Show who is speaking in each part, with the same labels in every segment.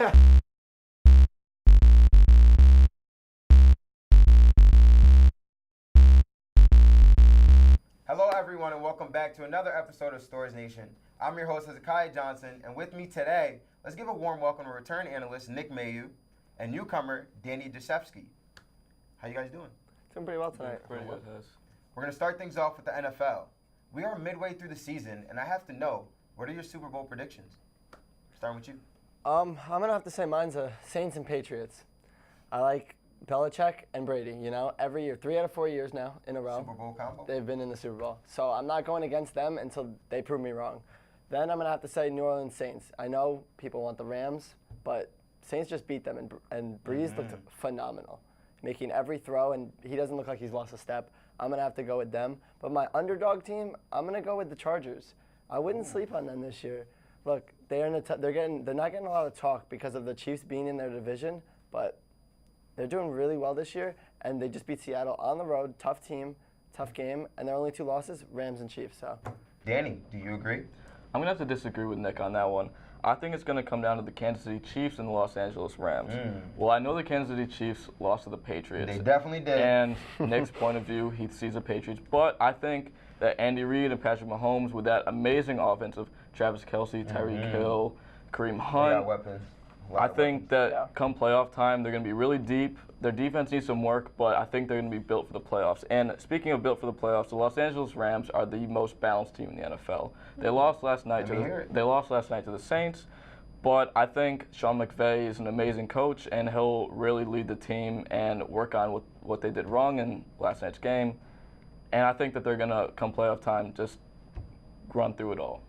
Speaker 1: Hello, everyone, and welcome back to another episode of StorrsNation. I'm your host, Hezekiah Johnson, and with me today, let's give a warm welcome to return analyst Nick Maou and newcomer Danny Dashefsky. How you guys doing?
Speaker 2: Doing pretty well tonight.
Speaker 3: Pretty good, Hez.
Speaker 1: We're going to start things off with the NFL. We are midway through the season, and I have to know, what are your Super Bowl predictions? Starting with you.
Speaker 2: I'm going to have to say mine's Saints and Patriots. I like Belichick and Brady, you know, every year. 3 out of 4 years now in a row.
Speaker 1: Super Bowl combo.
Speaker 2: They've been in the Super Bowl. So I'm not going against them until they prove me wrong. Then I'm going to have to say New Orleans Saints. I know people want the Rams, but Saints just beat them, and Breeze looked phenomenal, making every throw, and he doesn't look like he's lost a step. I'm going to have to go with them. But my underdog team, I'm going to go with the Chargers. I wouldn't sleep on them this year. Look, they're not getting a lot of talk because of the Chiefs being in their division, but they're doing really well this year, and they just beat Seattle on the road. Tough team, tough game, and their only 2 losses, Rams and Chiefs. So,
Speaker 1: Danny, do you agree?
Speaker 3: I'm going to have to disagree with Nick on that one. I think it's going to come down to the Kansas City Chiefs and the Los Angeles Rams. Well, I know the Kansas City Chiefs lost to the Patriots.
Speaker 1: They definitely did.
Speaker 3: And Nick's point of view, he sees the Patriots. But I think that Andy Reid and Patrick Mahomes, with that amazing offense of Travis Kelce, Tyreek Hill, Kareem Hunt,
Speaker 1: They got weapons.
Speaker 3: I think that come playoff time, they're going to be really deep. Their defense needs some work, but I think they're going to be built for the playoffs. And speaking of built for the playoffs, the Los Angeles Rams are the most balanced team in the NFL. They lost last night to the Saints, but I think Sean McVay is an amazing coach, and he'll really lead the team and work on what they did wrong in last night's game. And I think that they're going to, come playoff time, just run through it all.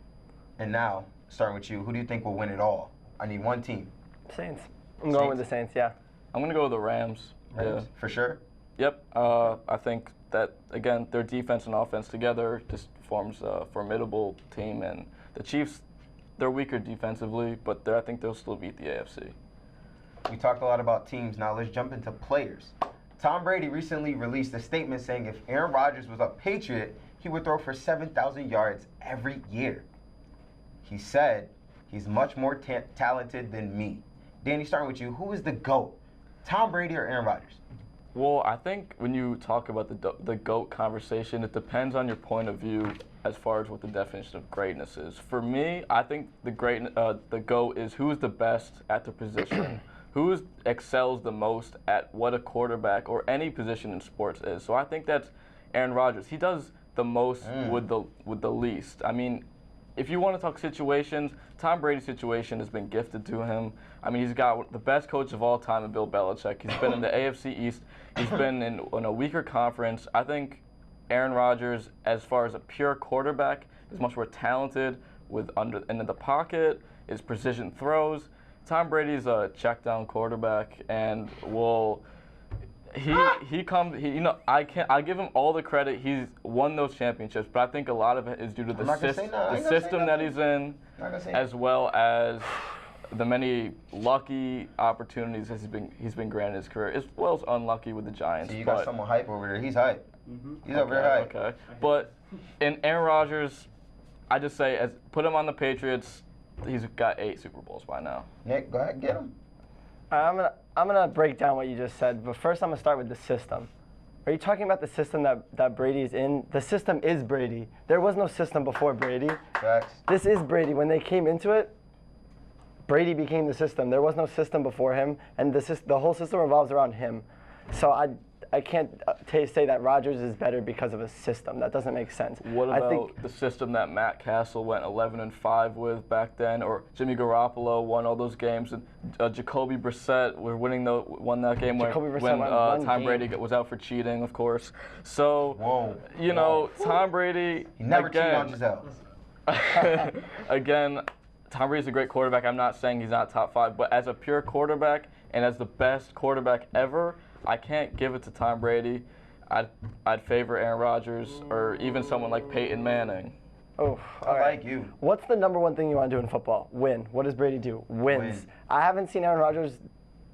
Speaker 1: And now, starting with you, who do you think will win it all? I need one team.
Speaker 2: Saints. I'm going with the Saints, yeah.
Speaker 3: I'm going to go with the Rams.
Speaker 1: Rams,
Speaker 3: Yeah.
Speaker 1: for sure?
Speaker 3: Yep. I think that, again, their defense and offense together just forms a formidable team. And the Chiefs, they're weaker defensively, but I think they'll still beat the AFC.
Speaker 1: We talked a lot about teams. Now let's jump into players. Tom Brady recently released a statement saying if Aaron Rodgers was a Patriot, he would throw for 7,000 yards every year. He said he's much more talented than me. Danny, starting with you, who is the GOAT? Tom Brady or Aaron Rodgers?
Speaker 3: Well, I think when you talk about the GOAT conversation, it depends on your point of view as far as what the definition of greatness is. For me, I think the GOAT is who's the best at the position, who excels the most at what a quarterback or any position in sports is. So I think that's Aaron Rodgers. He does the most with the least. I mean, if you want to talk situations, Tom Brady's situation has been gifted to him. I mean, he's got the best coach of all time in Bill Belichick. He's been in the AFC East. He's been in a weaker conference. I think Aaron Rodgers, as far as a pure quarterback, is much more talented in the pocket, his precision throws. Tom Brady's a check-down quarterback, and I give him all the credit. He's won those championships, but I think a lot of it is due to the system that he's in, as well as the many lucky opportunities he's been granted in his career, as well as unlucky with the Giants.
Speaker 1: So you got someone hype over there. He's hype. He's over there hype.
Speaker 3: Okay. But in Aaron Rodgers, I just say, put him on the Patriots. He's got 8 Super Bowls by now.
Speaker 1: Nick, go ahead, get him.
Speaker 2: I'm gonna break down what you just said, but first I'm gonna start with the system. Are you talking about the system that Brady's in? The system is Brady. There was no system before Brady.
Speaker 1: Facts.
Speaker 2: This is Brady. When they came into it, Brady became the system. There was no system before him, and the whole system revolves around him. So I can't say that Rodgers is better because of a system. That doesn't make sense.
Speaker 3: What about the system that Matt Castle went 11-5 with back then, or Jimmy Garoppolo won all those games, and Jacoby Brissett won that game when Tom Brady was out for cheating, of course. So, Tom Brady.
Speaker 1: He never cheated on Giselle.
Speaker 3: Again, Tom Brady's a great quarterback. I'm not saying he's not top 5, but as a pure quarterback and as the best quarterback ever, I can't give it to Tom Brady. I'd favor Aaron Rodgers or even someone like Peyton Manning.
Speaker 2: Oh,
Speaker 1: I like you.
Speaker 2: What's the number one thing you want to do in football? Win. What does Brady do? Wins.
Speaker 1: Win.
Speaker 2: I haven't seen Aaron Rodgers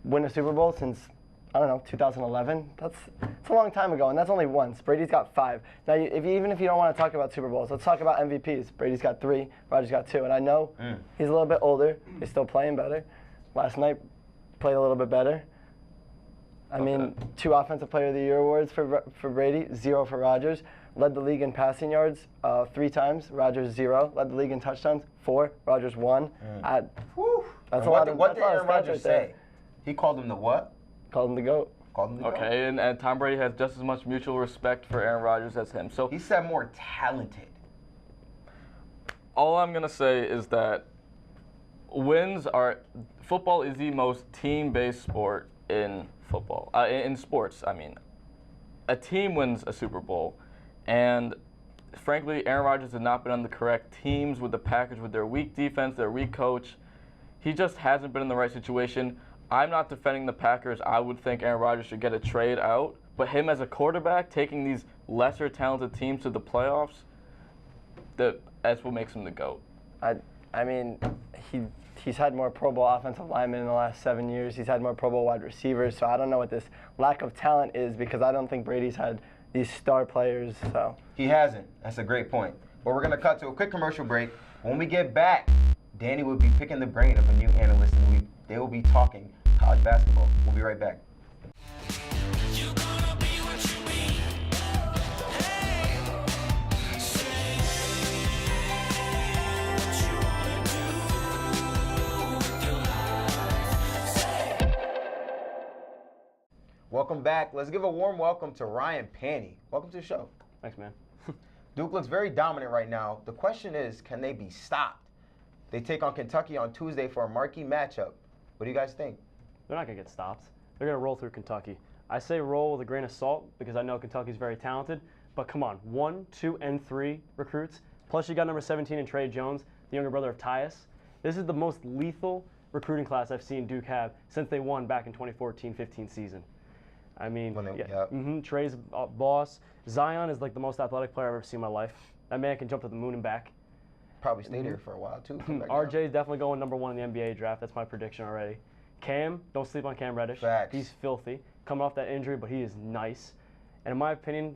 Speaker 2: win a Super Bowl since, 2011. It's a long time ago, and that's only once. Brady's got 5. Now, even if you don't want to talk about Super Bowls, let's talk about MVPs. Brady's got 3, Rodgers got 2, and I know he's a little bit older. He's still playing better, last night played a little bit better. I mean, 2 Offensive Player of the Year awards for Brady, 0 for Rodgers. Led the league in passing yards 3 times. Rodgers 0. Led the league in touchdowns 4. Rodgers 1. That's a lot.
Speaker 1: What did Aaron Rodgers say? He called him the what?
Speaker 2: Called him the GOAT.
Speaker 1: Called him the GOAT.
Speaker 3: Okay, and Tom Brady has just as much mutual respect for Aaron Rodgers as him. So
Speaker 1: he said more talented.
Speaker 3: All I'm gonna say is that football is the most team-based sport in football. In sports, I mean, a team wins a Super Bowl, and frankly, Aaron Rodgers has not been on the correct teams with the package, with their weak defense, their weak coach. He just hasn't been in the right situation. I'm not defending the Packers. I would think Aaron Rodgers should get a trade out, but him as a quarterback, taking these lesser talented teams to the playoffs, that's what makes him the GOAT.
Speaker 2: I mean, he's had more Pro Bowl offensive linemen in the last 7 years. He's had more Pro Bowl wide receivers. So I don't know what this lack of talent is, because I don't think Brady's had these star players. So
Speaker 1: he hasn't. That's a great point. But we're gonna cut to a quick commercial break. When we get back, Danny will be picking the brain of a new analyst, and they will be talking college basketball. We'll be right back. Welcome back. Let's give a warm welcome to Ryan Panny. Welcome to the show.
Speaker 4: Thanks, man.
Speaker 1: Duke looks very dominant right now. The question is, can they be stopped? They take on Kentucky on Tuesday for a marquee matchup. What do you guys think?
Speaker 4: They're not going to get stopped. They're going to roll through Kentucky. I say roll with a grain of salt because I know Kentucky's very talented. But come on, 1, 2, and 3 recruits. Plus you got number 17 in Trey Jones, the younger brother of Tyus. This is the most lethal recruiting class I've seen Duke have since they won back in 2014-15 season. I mean, Trey's boss. Zion is like the most athletic player I've ever seen in my life. That man can jump to the moon and back.
Speaker 1: Probably stayed here for a while, too.
Speaker 4: RJ is definitely going number 1 in the NBA draft. That's my prediction already. Cam, don't sleep on Cam Reddish.
Speaker 1: Facts.
Speaker 4: He's filthy. Coming off that injury, but he is nice. And in my opinion,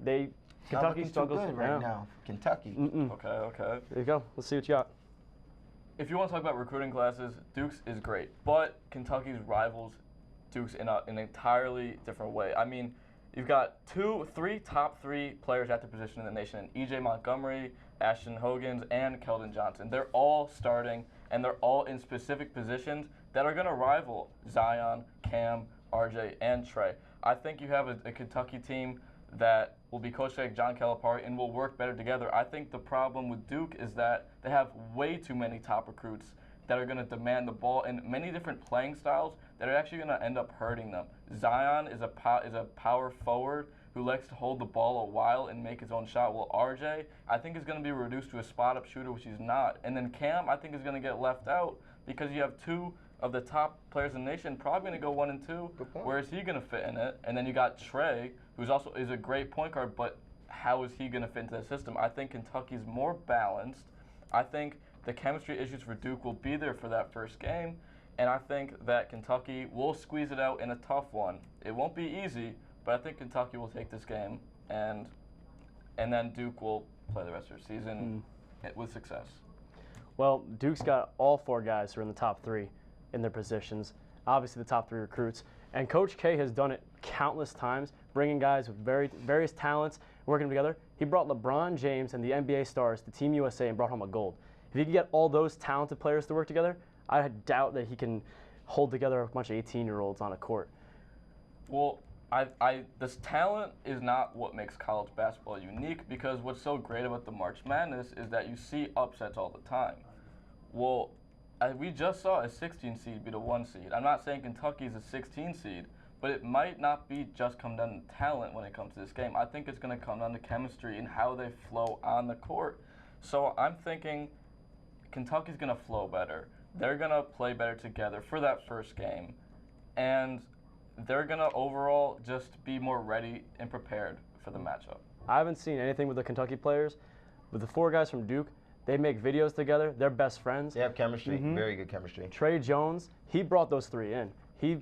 Speaker 4: Kentucky struggles
Speaker 1: right now. Kentucky.
Speaker 3: Okay.
Speaker 4: There you go. Let's see what you got.
Speaker 3: If you want to talk about recruiting classes, Duke's is great, but Kentucky's rivals Duke's in an entirely different way. I mean, you've got 3 top 3 players at the position in the nation: E.J. Montgomery, Ashton Hoggins, and Keldon Johnson. They're all starting, and they're all in specific positions that are going to rival Zion, Cam, RJ, and Trey. I think you have a Kentucky team that will be coached like John Calipari and will work better together. I think the problem with Duke is that they have way too many top recruits that are going to demand the ball in many different playing styles that are actually going to end up hurting them. Zion is a power forward who likes to hold the ball a while and make his own shot. Well, RJ, I think, is going to be reduced to a spot-up shooter, which he's not. And then Cam, I think, is going to get left out because you have 2 of the top players in the nation probably going to go 1 and 2. Where is he going to fit in it? And then you got Trey, who's also is a great point guard, but how is he going to fit into the system? I think Kentucky's more balanced. I think the chemistry issues for Duke will be there for that first game, and I think that Kentucky will squeeze it out in a tough one. It won't be easy, but I think Kentucky will take this game, and then Duke will play the rest of their season with success.
Speaker 4: Well, Duke's got all 4 guys who are in the top 3 in their positions, obviously the top 3 recruits, and Coach K has done it countless times, bringing guys with various talents, working together. He brought LeBron James and the NBA stars to Team USA and brought home a gold. If he can get all those talented players to work together, I doubt that he can hold together a bunch of 18-year-olds on a court.
Speaker 3: Well, this talent is not what makes college basketball unique, because what's so great about the March Madness is that you see upsets all the time. Well, we just saw a 16 seed beat a 1 seed. I'm not saying Kentucky's a 16 seed, but it might not be just come down to talent when it comes to this game. I think it's going to come down to chemistry and how they flow on the court. So I'm thinking Kentucky's going to flow better. They're going to play better together for that first game. And they're going to overall just be more ready and prepared for the matchup.
Speaker 4: I haven't seen anything with the Kentucky players. With the 4 guys from Duke, they make videos together. They're best friends.
Speaker 1: They have chemistry, very good chemistry.
Speaker 4: Trey Jones, he brought those 3 in. He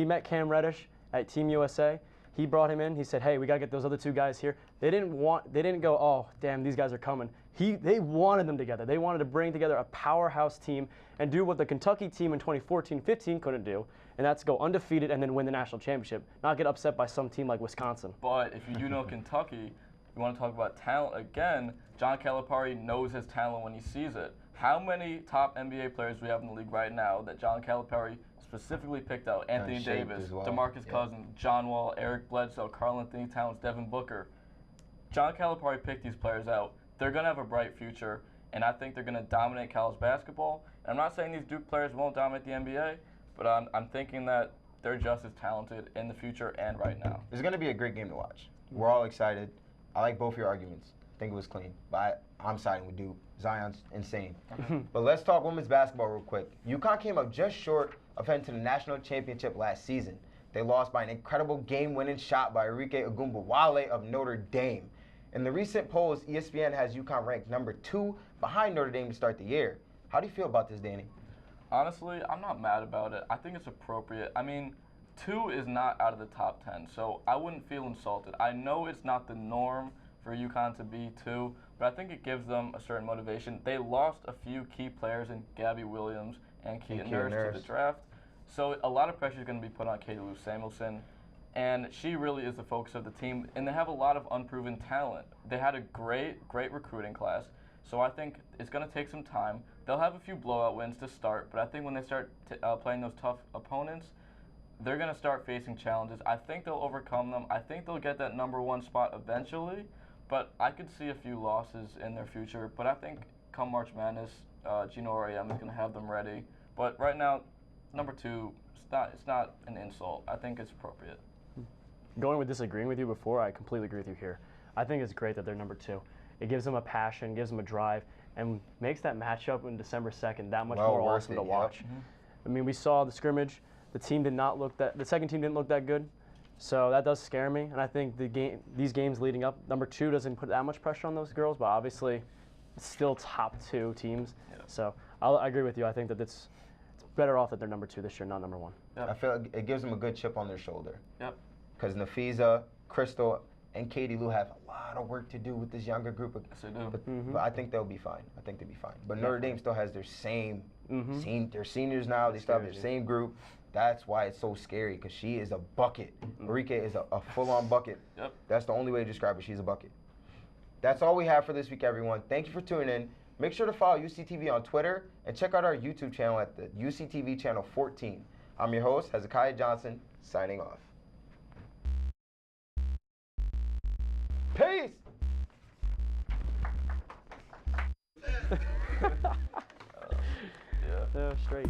Speaker 4: met Cam Reddish at Team USA. He brought him in. He said, "Hey, we got to get those other 2 guys here." They didn't go, "Oh, damn, these guys are coming." They wanted them together. They wanted to bring together a powerhouse team and do what the Kentucky team in 2014-15 couldn't do, and that's go undefeated and then win the national championship, not get upset by some team like Wisconsin.
Speaker 3: But if you do know Kentucky, you want to talk about talent again, John Calipari knows his talent when he sees it. How many top NBA players do we have in the league right now that John Calipari specifically picked out? Anthony Davis, DeMarcus Cousins, John Wall, Eric Bledsoe, Karl Anthony Towns, Devin Booker. John Calipari picked these players out. They're going to have a bright future, and I think they're going to dominate college basketball. And I'm not saying these Duke players won't dominate the NBA, but I'm thinking that they're just as talented in the future and right now.
Speaker 1: It's going to be a great game to watch. We're all excited. I like both your arguments. I think it was clean. But I'm siding with Duke. Zion's insane. But let's talk women's basketball real quick. UConn came up just short of heading to the national championship last season. They lost by an incredible game-winning shot by Arike Ogunbowale of Notre Dame. In the recent polls, ESPN has UConn ranked number 2 behind Notre Dame to start the year. How do you feel about this, Danny?
Speaker 3: Honestly, I'm not mad about it. I think it's appropriate. I mean, 2 is not out of the top 10, so I wouldn't feel insulted. I know it's not the norm for UConn to be 2, but I think it gives them a certain motivation. They lost a few key players in Gabby Williams and Keaton Nurse to the draft, so a lot of pressure is going to be put on Katie Lou Samuelson, and she really is the focus of the team, and they have a lot of unproven talent. They had a great recruiting class, so I think it's going to take some time. They'll have a few blowout wins to start, but I think when they start playing those tough opponents, they're going to start facing challenges. I think they'll overcome them. I think they'll get that number 1 spot eventually, but I could see a few losses in their future. But I think come March Madness, Gino Auriemma is going to have them ready. But right now, number 2, it's not an insult. I think it's appropriate.
Speaker 4: Going with disagreeing with you before, I completely agree with you here. I think it's great that they're number 2. It gives them a passion, gives them a drive, and makes that matchup on December 2nd that much more awesome to watch.
Speaker 1: Yep.
Speaker 4: I mean, we saw the scrimmage. The team did not look the second team didn't look that good, so that does scare me. And I think these games leading up, number 2 doesn't put that much pressure on those girls, but obviously, it's still top 2 teams. Yeah. So I agree with you. I think that it's better off that they're number 2 this year, not number 1.
Speaker 1: Yep. I feel it gives them a good chip on their shoulder.
Speaker 3: Yep.
Speaker 1: Because Nafisa, Crystal, and Katie Lou have a lot of work to do with this younger group.
Speaker 3: Yes, they do.
Speaker 1: But I think they'll be fine. I think they'll be fine. But Notre Dame still has their same, they're seniors now. They still have their same group. That's why it's so scary, because she is a bucket. Arike is a full-on bucket.
Speaker 3: Yep.
Speaker 1: That's the only way to describe her. She's a bucket. That's all we have for this week, everyone. Thank you for tuning in. Make sure to follow UCTV on Twitter and check out our YouTube channel at the UCTV channel 14. I'm your host, Hezekiah Johnson, signing off. Peace!
Speaker 4: Yeah, straight.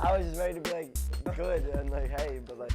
Speaker 2: I was just ready to be like good and like hey, but like.